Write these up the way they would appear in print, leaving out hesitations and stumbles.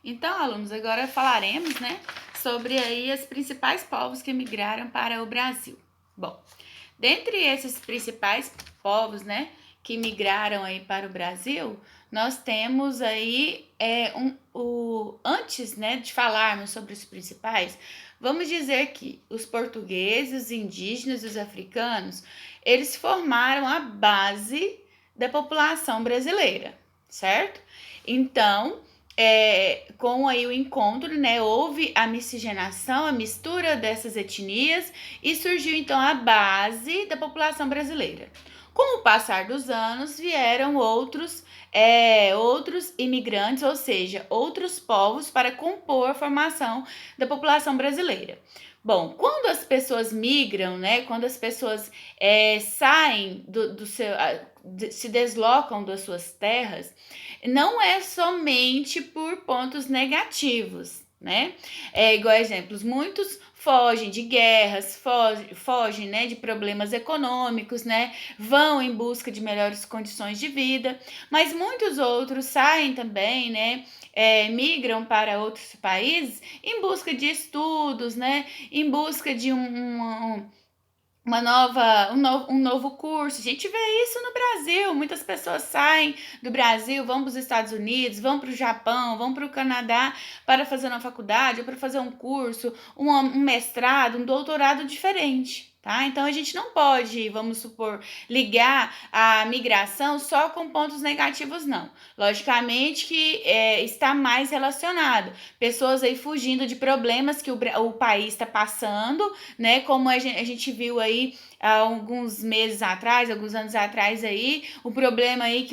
Então, alunos, agora falaremos, né, sobre aí os principais povos que migraram para o Brasil. Bom, dentre esses principais povos, né, que migraram aí para o Brasil, nós temos aí antes, né, de falarmos sobre os principais, vamos dizer que os portugueses, os indígenas e os africanos, eles formaram a base da população brasileira, certo? Então, com aí o encontro, né, houve a miscigenação, a mistura dessas etnias e surgiu então a base da população brasileira. Com o passar dos anos, vieram outros imigrantes, ou seja, outros povos para compor a formação da população brasileira. Bom, quando as pessoas migram, né, quando as pessoas saem se deslocam das suas terras, não é somente por pontos negativos, né? Igual exemplos, muitos fogem de guerras, fogem, né, de problemas econômicos, né? Vão em busca de melhores condições de vida, mas muitos outros saem também, né? Migram para outros países em busca de estudos, né? Em busca de um novo curso. A gente vê isso no Brasil. Muitas pessoas saem do Brasil, vão para os Estados Unidos, vão para o Japão, vão para o Canadá para fazer uma faculdade ou para fazer um curso, um mestrado, um doutorado diferente. Tá? Então a gente não pode, vamos supor, ligar a migração só com pontos negativos, não. Logicamente que está mais relacionado. Pessoas aí fugindo de problemas que o país está passando, né? Como a gente viu aí há alguns meses atrás, alguns anos atrás aí, o problema aí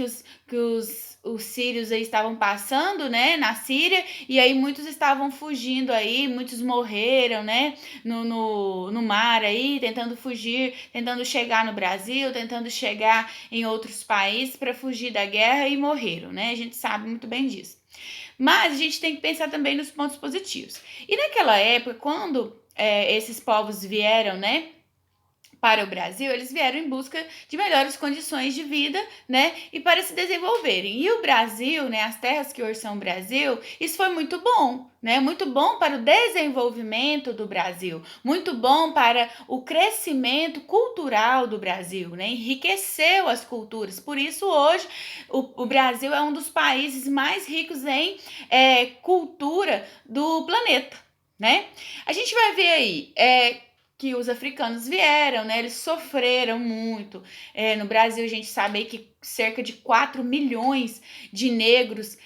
os sírios aí estavam passando, né, na Síria, e aí muitos estavam fugindo aí, muitos morreram, né, no mar aí, tentando fugir, tentando chegar no Brasil, tentando chegar em outros países para fugir da guerra e morreram, né, a gente sabe muito bem disso. Mas a gente tem que pensar também nos pontos positivos. E naquela época, quando esses povos vieram, né, para o Brasil, eles vieram em busca de melhores condições de vida, né, e para se desenvolverem. E o Brasil, né, as terras que hoje são o Brasil, isso foi muito bom, né, muito bom para o desenvolvimento do Brasil, muito bom para o crescimento cultural do Brasil, né, enriqueceu as culturas. Por isso, hoje, o Brasil é um dos países mais ricos em cultura do planeta, né? A gente vai ver aí, que os africanos vieram, né? Eles sofreram muito. No Brasil, a gente sabe aí que cerca de 4 milhões de negros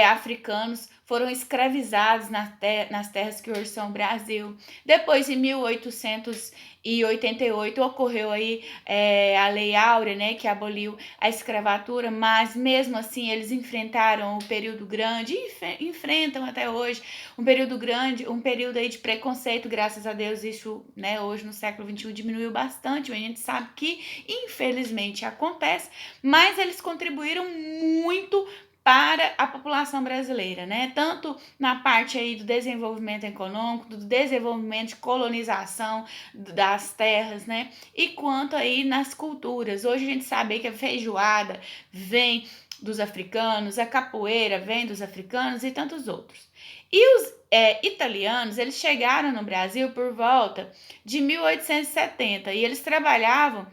africanos foram escravizados nas terras que hoje são o Brasil. Depois, em 1888, ocorreu aí a Lei Áurea, né, que aboliu a escravatura, mas mesmo assim eles enfrentaram o período grande, e enfrentam até hoje um período grande, um período aí de preconceito. Graças a Deus isso, né, hoje no século XXI diminuiu bastante, a gente sabe que infelizmente acontece, mas eles contribuíram muito para a população brasileira, né? Tanto na parte aí do desenvolvimento econômico, do desenvolvimento de colonização das terras, né? E quanto aí nas culturas. Hoje a gente sabe que a feijoada vem dos africanos, a capoeira vem dos africanos e tantos outros. E os italianos, eles chegaram no Brasil por volta de 1870 e eles trabalhavam,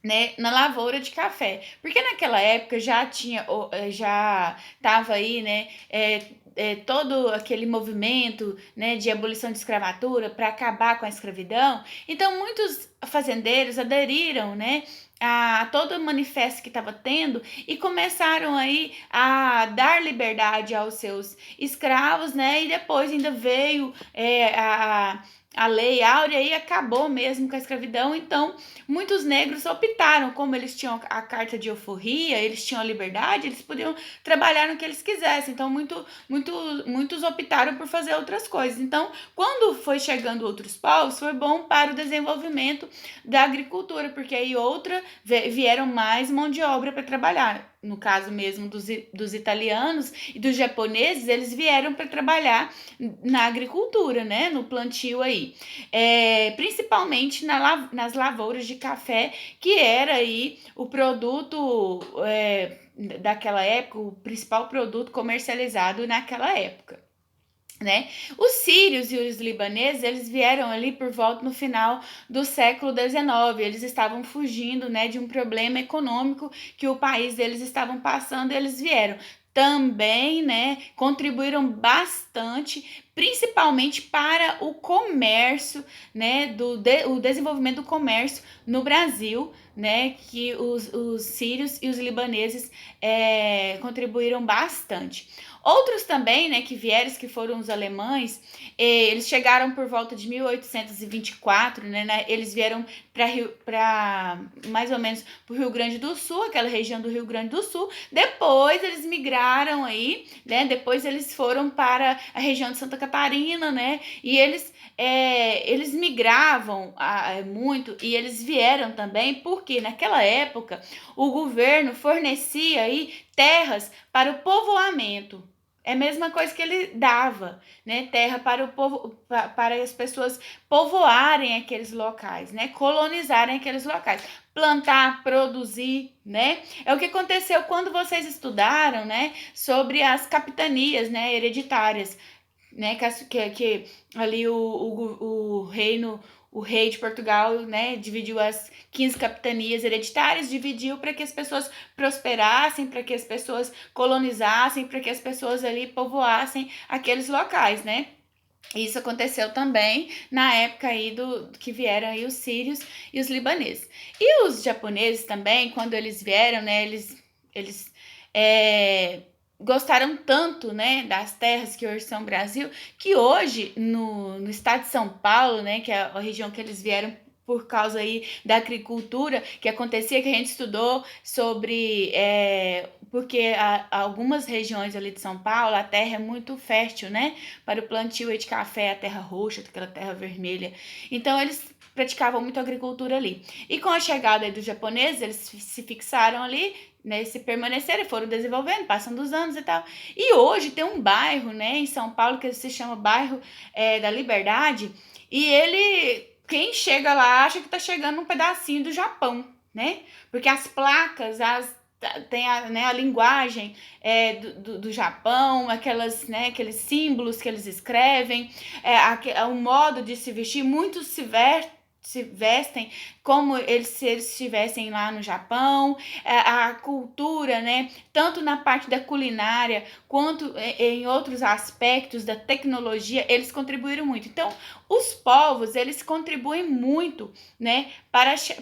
né, na lavoura de café, porque naquela época já estava aí, né, todo aquele movimento, né, de abolição de escravatura para acabar com a escravidão. Então muitos fazendeiros aderiram, né, a todo o manifesto que estava tendo e começaram aí a dar liberdade aos seus escravos, né, e depois ainda veio a Lei Áurea e acabou mesmo com a escravidão. Então muitos negros optaram, como eles tinham a carta de alforria, eles tinham a liberdade, eles podiam trabalhar no que eles quisessem. Então muitos optaram por fazer outras coisas. Então, quando foi chegando outros povos, foi bom para o desenvolvimento da agricultura, porque aí vieram mais mão de obra para trabalhar. No caso mesmo dos italianos e dos japoneses, eles vieram para trabalhar na agricultura, né, no plantio aí, principalmente nas lavouras de café, que era aí o produto daquela época, o principal produto comercializado naquela época. né? Os sírios e os libaneses, eles vieram ali por volta no final do século XIX. Eles estavam fugindo, né, de um problema econômico que o país deles estavam passando, e eles vieram. Também, né, contribuíram bastante, principalmente para o comércio, né, o desenvolvimento do comércio no Brasil, né, que os sírios e os libaneses contribuíram bastante. Outros também, né, que vieram, que foram os alemães, eles chegaram por volta de 1824, né, eles vieram para mais ou menos para o Rio Grande do Sul, aquela região do Rio Grande do Sul. Depois eles migraram aí, né, depois eles foram para a região de Santa Catarina, né, e eles migravam muito, e eles vieram também porque naquela época o governo fornecia aí terras para o povoamento. É a mesma coisa que ele dava, né? Terra para o povo, para as pessoas povoarem aqueles locais, né? Colonizarem aqueles locais, plantar, produzir, né? É o que aconteceu quando vocês estudaram, né? Sobre as capitanias, né? Hereditárias, né? Que ali o reino, o rei de Portugal, né, dividiu as 15 capitanias hereditárias, dividiu para que as pessoas prosperassem, para que as pessoas colonizassem, para que as pessoas ali povoassem aqueles locais, né? Isso aconteceu também na época aí que vieram aí os sírios e os libaneses. E os japoneses também, quando eles vieram, né, eles gostaram tanto, né, das terras que hoje são Brasil, que hoje no estado de São Paulo, né, que é a região que eles vieram por causa aí da agricultura que acontecia, que a gente estudou sobre, porque algumas regiões ali de São Paulo, a terra é muito fértil, né, para o plantio de café, a terra roxa, aquela terra vermelha. Então, eles praticavam muito agricultura ali. E com a chegada aí dos japoneses, eles se fixaram ali, né, se permaneceram, foram desenvolvendo, passando os anos e tal. E hoje tem um bairro, né, em São Paulo, que se chama Bairro da Liberdade, e quem chega lá acha que tá chegando um pedacinho do Japão, né? Porque as placas, tem né, a linguagem do Japão, aqueles símbolos que eles escrevem, o modo de se vestir, muitos se vestem como se eles estivessem lá no Japão, a cultura, né, tanto na parte da culinária quanto em outros aspectos da tecnologia, eles contribuíram muito. Então, os povos, eles contribuem muito, né,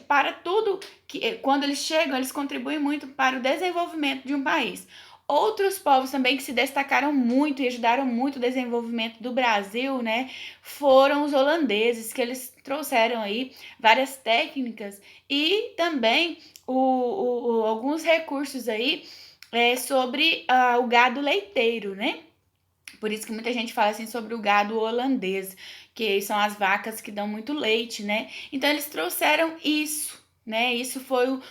para tudo que quando eles chegam, eles contribuem muito para o desenvolvimento de um país. Outros povos também que se destacaram muito e ajudaram muito o desenvolvimento do Brasil, né, foram os holandeses, que eles trouxeram aí várias técnicas e também alguns recursos aí sobre o gado leiteiro, né? Por isso que muita gente fala assim sobre o gado holandês, que são as vacas que dão muito leite, né? Então eles trouxeram isso, né? Isso foi um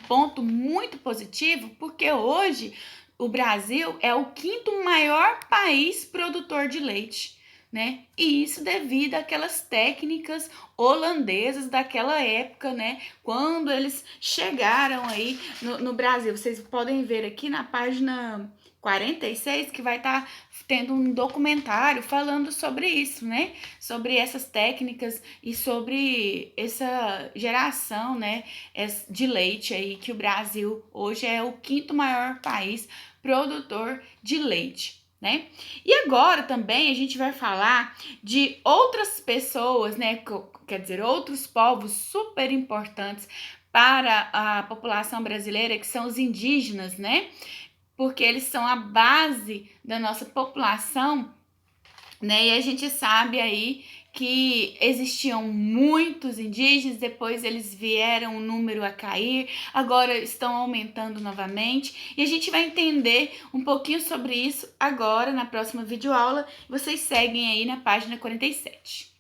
ponto muito positivo, porque hoje o Brasil é o quinto maior país produtor de leite, né? E isso devido àquelas técnicas holandesas daquela época, né? Quando eles chegaram aí no Brasil. Vocês podem ver aqui na página 46 que vai estar tendo um documentário falando sobre isso, né? Sobre essas técnicas e sobre essa geração, né, de leite aí, que o Brasil hoje é o quinto maior país produtor de leite, né? E agora também a gente vai falar de outras pessoas, né? Quer dizer, outros povos super importantes para a população brasileira, que são os indígenas, né? Porque eles são a base da nossa população, né? E a gente sabe aí que existiam muitos indígenas, depois eles vieram o número a cair, agora estão aumentando novamente, e a gente vai entender um pouquinho sobre isso agora na próxima videoaula. Vocês seguem aí na página 47.